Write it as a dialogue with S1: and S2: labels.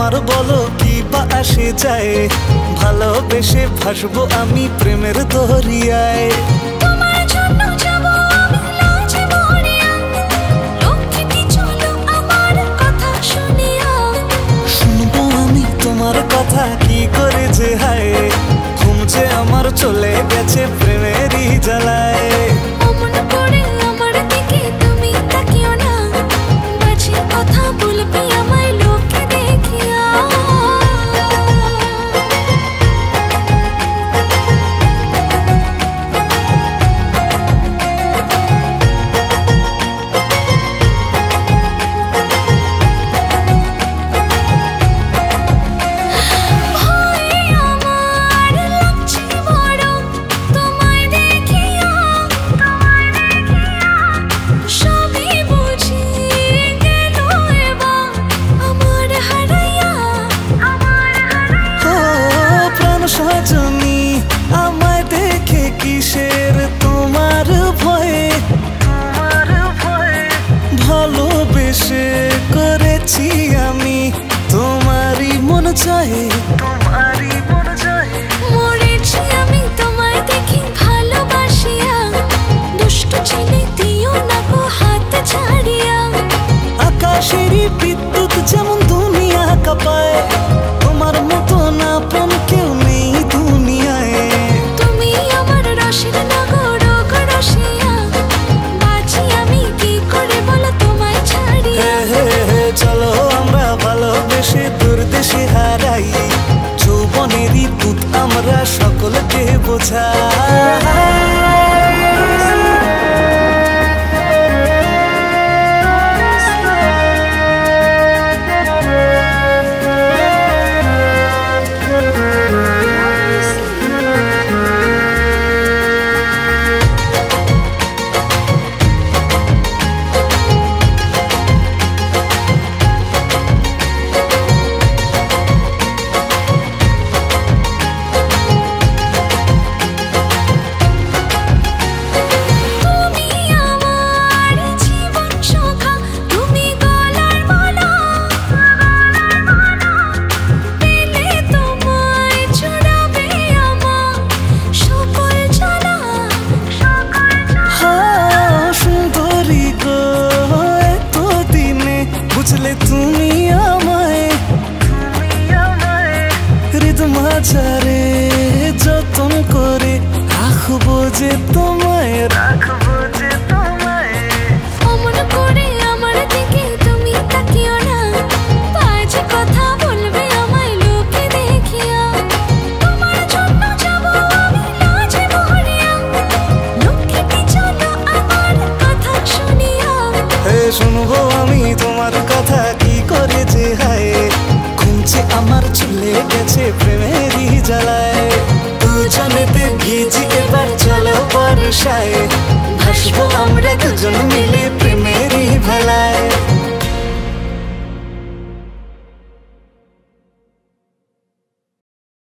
S1: আমার বলো কি বা আসে যায়, ভালোবেসে ভাসবো আমি প্রেমের দরিয়ায়।
S2: তোমার জন্য যাব আমি লাজে মরিয়া, লক্ষ্মীটি চলো আমার কথা শুনিয়া।
S1: শুনবো আমি তোমার কথা কি করে যে হায়, ঘুম যে আমার চলে গেছে প্রেমেরই জ্বালায়।
S2: অমন করে আমার দিকে তুমি তাকিও না, মাঝে কথা বলবি আমায় লোকে দেখিয়া।
S1: সজনী আমায় দেখে কিসের তোমার ভয়ে, ভালোবেসে করেছি আমি তোমারই মন চায়, তোমারই মন চায়।
S2: মরেছি আমি তোমায় দেখি ভালোবাসিয়া, দুষ্ট ছেলে দিও না গো হাত ছাড়িয়া।
S1: আকাশেরই বিদ্যুৎ যেমন দুনিয়া কাঁপায়, তোমার মতো না আপন কেউ নেই দুনিয়ায়।
S2: তুমি আমার রসের নগর রসিয়া, বাঁচি আমি কি করে বলো তোমায় ছাড়িয়া।
S1: চলো আমরা ভালোবেসে দূর দেশে হারাই, যৌবনেরই দুধ আমরা সকলকে বোঝাই। বুঝলে তুমি আমায়, হৃদয় মাঝারে যতন করে রাখবো যে তোমায়, রাখবো যে তোমায়।
S2: অমন করে আমার দিকে তুমি তাকিও না, বাজে কথা বলবে আমায় লোকে দেখিয়া। তোমার জন্য যাব আমি লাজে মরিয়া, লক্ষ্মীটি চলো আমার কথা শুনিয়া।
S1: শুনবো আমি তোমার কথা কি করে যে হায়, ঘুমছে আমার চলে গেছে প্রেমেরই জ্বালায়। দুজনেতে ভিজি এবার চলো বর্ষায়, ভাসবো আমরা